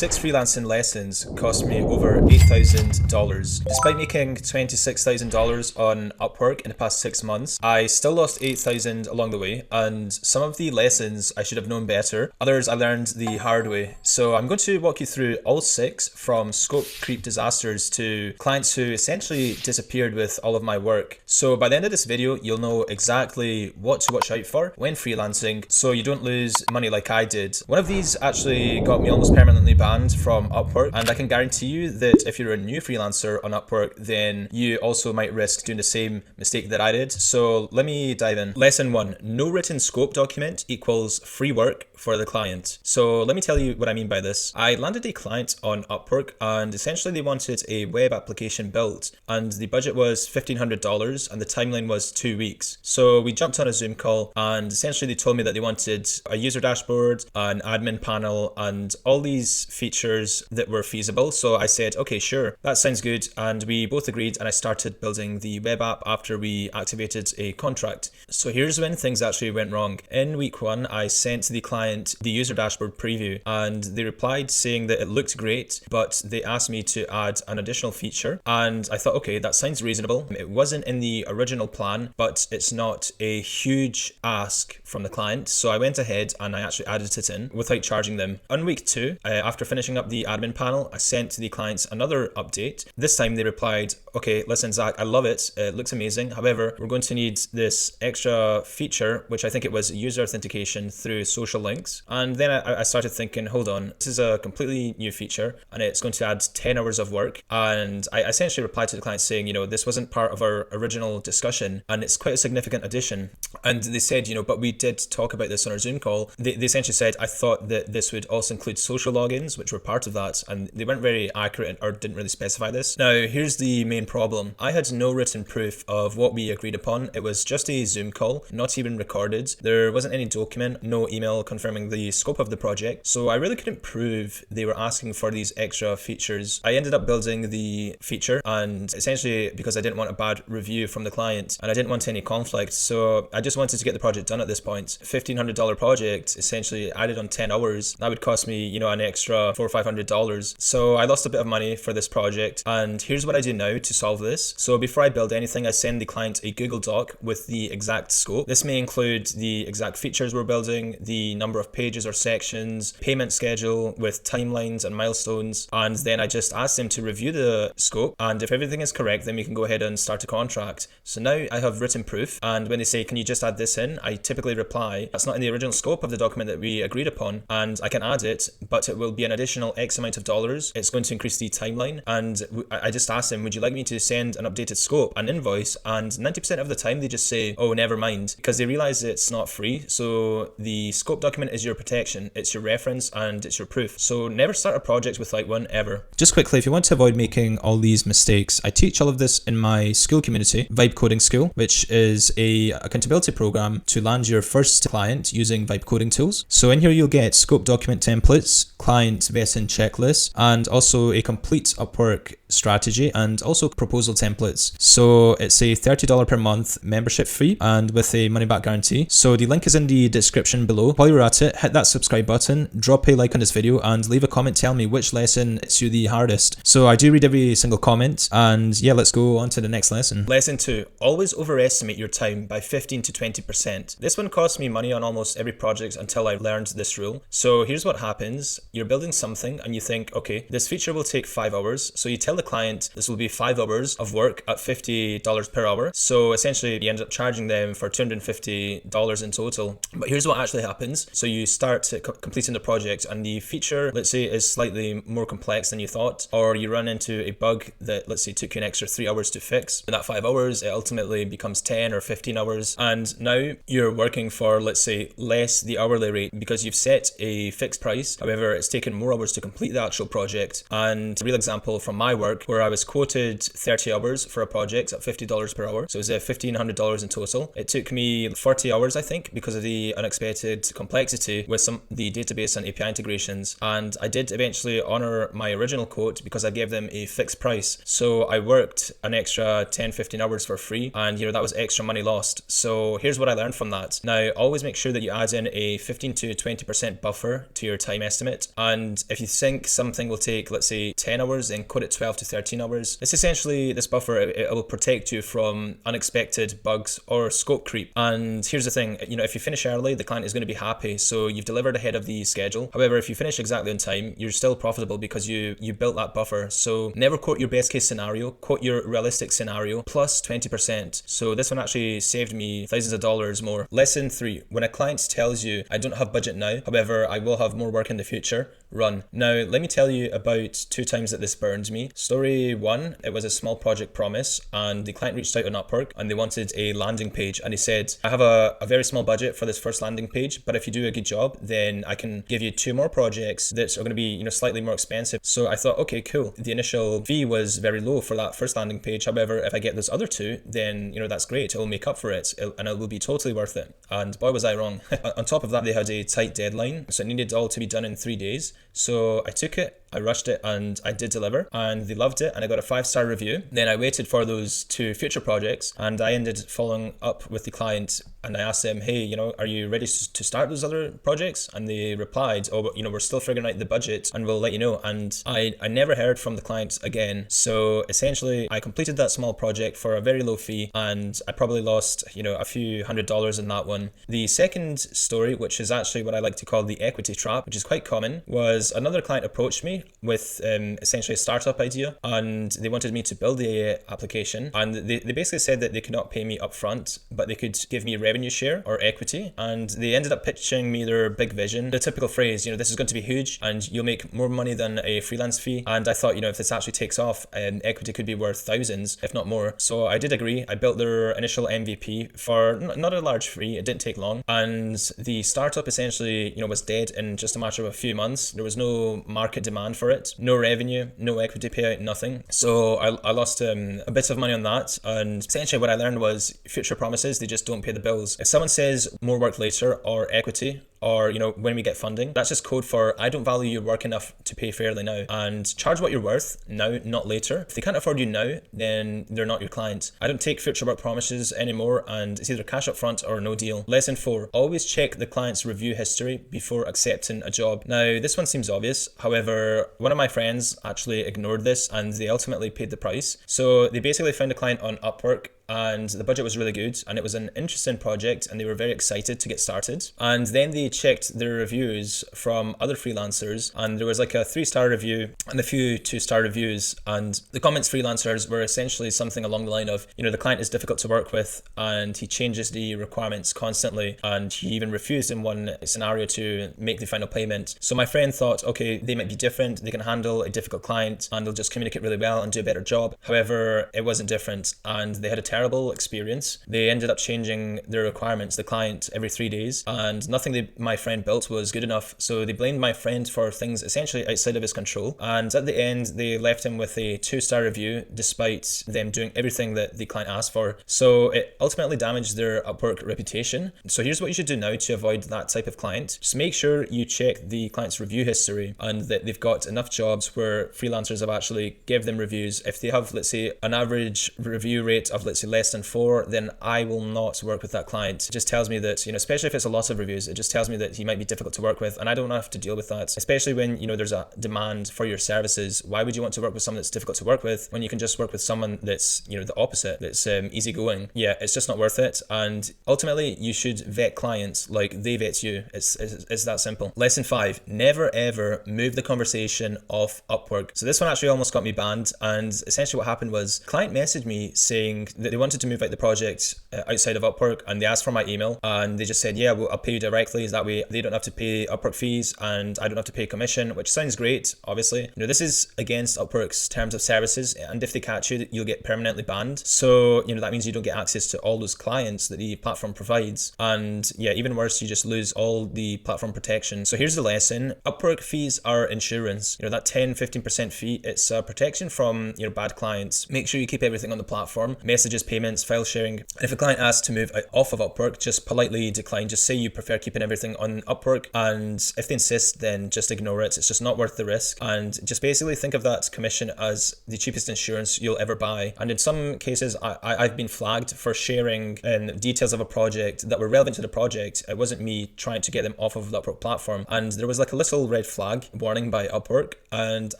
6 freelancing lessons cost me over $8,000. Despite making $26,000 on Upwork in the past 6 months, I still lost $8,000 along the way, and some of the lessons I should have known better, others I learned the hard way. So I'm going to walk you through all 6, from scope creep disasters to clients who essentially disappeared with all of my work. So by the end of this video, you'll know exactly what to watch out for when freelancing so you don't lose money like I did. One of these actually got me almost permanently banned from Upwork, and I can guarantee you that if you're a new freelancer on Upwork, then you also might risk doing the same mistake that I did. So let me dive in. Lesson 1, no written scope document equals free work for the client. So let me tell you what I mean by this. I landed a client on Upwork, and essentially they wanted a web application built, and the budget was $1,500 and the timeline was 2 weeks. So we jumped on a Zoom call, and essentially they told me that they wanted a user dashboard, an admin panel, and all these features that were feasible. So I said, okay, sure, that sounds good. And we both agreed, and I started building the web app after we activated a contract. So here's when things actually went wrong. In week 1, I sent the client the user dashboard preview, and they replied saying that it looked great, but they asked me to add an additional feature. And I thought, okay, that sounds reasonable. It wasn't in the original plan, but it's not a huge ask from the client. So I went ahead and I actually added it in without charging them. On week 2, after finishing up the admin panel, I sent the clients another update. This time they replied, okay, listen, Zach, I love it. It looks amazing. However, we're going to need this extra feature, which I think it was user authentication through social links. And then I started thinking, hold on, this is a completely new feature and it's going to add 10 hours of work. And I essentially replied to the client saying, this wasn't part of our original discussion and it's quite a significant addition. And they said, but we did talk about this on our Zoom call. They essentially said, I thought that this would also include social logins, which were part of that. And they weren't very accurate or didn't really specify this. Now, here's the main problem. I had no written proof of what we agreed upon. It was just a Zoom call, not even recorded. There wasn't any document, no email confirming the scope of the project. So I really couldn't prove they were asking for these extra features. I ended up building the feature, and essentially because I didn't want a bad review from the client and I didn't want any conflict. So I just wanted to get the project done at this point. $1,500 project, essentially added on 10 hours. That would cost me, an extra $400 or $500. So I lost a bit of money for this project. And here's what I do now to solve this. So before I build anything, I send the client a Google Doc with the exact scope. This may include the exact features we're building, the number of pages or sections, payment schedule with timelines and milestones. And then I just ask them to review the scope. And if everything is correct, then we can go ahead and start a contract. So now I have written proof. And when they say, can you just add this in? I typically reply, that's not in the original scope of the document that we agreed upon. And I can add it, but it will be an additional X amount of dollars. It's going to increase the timeline. And I just asked them, would you like me to send an updated scope, an invoice? And 90% of the time they just say, oh, never mind, because they realize it's not free. So the scope document is your protection. It's your reference and it's your proof. So never start a project without one, ever. Just quickly, if you want to avoid making all these mistakes, I teach all of this in my Skool community, Vibe Coding School, which is a accountability program to land your first client using Vibe coding tools. So in here, you'll get scope document templates, client vetting checklists, and also a complete Upwork strategy and also proposal templates. So it's a $30 per month membership fee and with a money back guarantee. So the link is in the description below. While you're at it, hit that subscribe button, drop a like on this video, and leave a comment telling me which lesson hits you the hardest. So I do read every single comment, and yeah, let's go on to the next lesson. Lesson 2, always overestimate your time by 15 to 20%. This one cost me money on almost every project until I learned this rule. So here's what happens. You're building something and you think, okay, this feature will take 5 hours. So you tell the client this will be 5 hours of work at $50 per hour. So essentially you end up charging them for $250 in total. But here's what actually happens. So you start completing the project and the feature, let's say, is slightly more complex than you thought, or you run into a bug that, let's say, took you an extra 3 hours to fix. In that 5 hours, it ultimately becomes 10 or 15 hours. And now you're working for, let's say, less the hourly rate because you've set a fixed price. However, it's taken more hours to complete the actual project. And a real example from my work Upwork where I was quoted 30 hours for a project at $50 per hour. So it was $1,500 in total. It took me 40 hours, I think, because of the unexpected complexity with the database and API integrations. And I did eventually honor my original quote because I gave them a fixed price. So I worked an extra 10, 15 hours for free, and that was extra money lost. So here's what I learned from that. Now, always make sure that you add in a 15 to 20% buffer to your time estimate. And if you think something will take, let's say, 10 hours, then quote it 12 to 13 hours. It's essentially this buffer, it will protect you from unexpected bugs or scope creep. And here's the thing, if you finish early, the client is going to be happy. So you've delivered ahead of the schedule. However, if you finish exactly on time, you're still profitable because you built that buffer. So never quote your best case scenario, quote your realistic scenario plus 20%. So this one actually saved me thousands of dollars more. Lesson 3, when a client tells you, I don't have budget now, however, I will have more work in the future, run. Now, let me tell you about 2 times that this burned me. Story 1, it was a small project promise and the client reached out on Upwork and they wanted a landing page, and he said, I have a very small budget for this first landing page, but if you do a good job, then I can give you 2 more projects that are going to be slightly more expensive. So I thought, okay, cool. The initial fee was very low for that first landing page. However, if I get those other 2, then that's great. It will make up for it and it will be totally worth it. And boy, was I wrong. On top of that, they had a tight deadline, so it needed all to be done in 3 days. So I took it, I rushed it, and I did deliver, and they loved it, and I got a 5-star review. Then I waited for those 2 future projects, and I ended following up with the client, and I asked them, hey, are you ready to start those other projects? And they replied, oh, we're still figuring out the budget, and we'll let you know. And I never heard from the client again. So essentially, I completed that small project for a very low fee, and I probably lost, a few $100s in that one. The second story, which is actually what I like to call the equity trap, which is quite common, was another client approached me with essentially a startup idea, and they wanted me to build the application, and they basically said that they could not pay me upfront, but they could give me revenue share or equity, and they ended up pitching me their big vision, the typical phrase, this is going to be huge and you'll make more money than a freelance fee. And I thought, if this actually takes off, equity could be worth thousands, if not more. So I did agree. I built their initial MVP for not a large fee. It didn't take long, and the startup essentially was dead in just a matter of a few months. There was no market demand for it, no revenue, no equity payout, nothing. So I lost a bit of money on that, and essentially what I learned was future promises, they just don't pay the bills. If someone says more work later or equity, or when we get funding, that's just code for I don't value your work enough to pay fairly now, and charge what you're worth now, not later. If they can't afford you now, then they're not your client. I don't take future work promises anymore, and it's either cash up front or no deal. Lesson 4, always check the client's review history before accepting a job. Now, this one seems obvious. However, one of my friends actually ignored this and they ultimately paid the price. So they basically found a client on Upwork, and the budget was really good, and it was an interesting project, and they were very excited to get started. And then they checked their reviews from other freelancers, and there was like a 3-star review and a few 2-star reviews, and the comments freelancers were essentially something along the line of, the client is difficult to work with and he changes the requirements constantly, and he even refused in one scenario to make the final payment. So my friend thought, okay, they might be different, they can handle a difficult client and they'll just communicate really well and do a better job. However, it wasn't different, and they had a terrible experience. They ended up changing their requirements, the client, every 3 days, and nothing my friend built was good enough. So they blamed my friend for things essentially outside of his control, and at the end they left him with a 2-star review despite them doing everything that the client asked for. So it ultimately damaged their Upwork reputation. So here's what you should do now to avoid that type of client. Just make sure you check the client's review history and that they've got enough jobs where freelancers have actually give them reviews. If they have, let's say, an average review rate of, let's say, less than 4, then I will not work with that client. It just tells me that, especially if it's a lot of reviews, it just tells me that he might be difficult to work with, and I don't have to deal with that. Especially when, there's a demand for your services. Why would you want to work with someone that's difficult to work with when you can just work with someone that's, the opposite, that's easygoing? Yeah, it's just not worth it. And ultimately, you should vet clients like they vet you. It's that simple. Lesson 5, never ever move the conversation off Upwork. So this one actually almost got me banned, and essentially what happened was client messaged me saying that they wanted to move out the project outside of Upwork, and they asked for my email, and they just said, yeah, well, I'll pay you directly. because that way they don't have to pay Upwork fees and I don't have to pay commission, which sounds great, obviously. This is against Upwork's terms of services, and if they catch you, you'll get permanently banned. So, that means you don't get access to all those clients that the platform provides. And yeah, even worse, you just lose all the platform protection. So here's the lesson. Upwork fees are insurance. That 10-15% fee, it's a protection from bad clients. Make sure you keep everything on the platform, messages, payments, file sharing. And if a client asks to move off of Upwork, just politely decline. Just say you prefer keeping everything on Upwork, and if they insist, then just ignore it. It's just not worth the risk. And just basically think of that commission as the cheapest insurance you'll ever buy. And in some cases, I've been flagged for sharing details of a project that were relevant to the project. It wasn't me trying to get them off of the Upwork platform, and there was like a little red flag warning by Upwork. And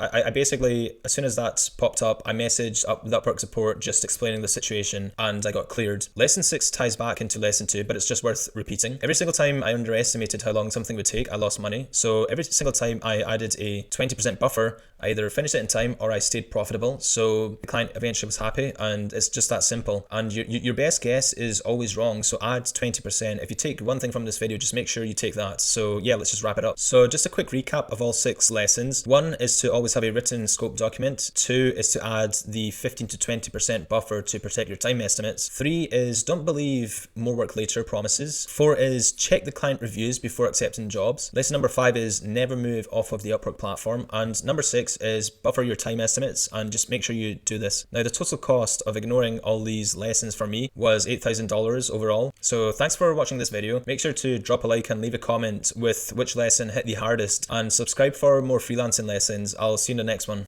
I basically, as soon as that popped up, I messaged the Upwork support just explaining the situation, and I got cleared. Lesson 6 ties back into lesson 2, but it's just worth repeating. Every single time I underestimated how long something would take, I lost money. So every single time I added a 20% buffer, I either finished it in time or I stayed profitable. So the client eventually was happy, and it's just that simple. And your best guess is always wrong. So add 20%. If you take one thing from this video, just make sure you take that. So yeah, let's just wrap it up. So just a quick recap of all 6 lessons. 1 is to always have a written scope document. 2 is to add the 15 to 20% buffer to protect your time estimates. 3 is don't believe more work later promises. 4 is check the client reviews before accepting jobs. Lesson number 5 is never move off of the Upwork platform. And number 6 is buffer your time estimates, and just make sure you do this. Now, the total cost of ignoring all these lessons for me was $8,000 overall. So thanks for watching this video. Make sure to drop a like and leave a comment with which lesson hit the hardest, and subscribe for more freelancing lessons. I'll see you in the next one.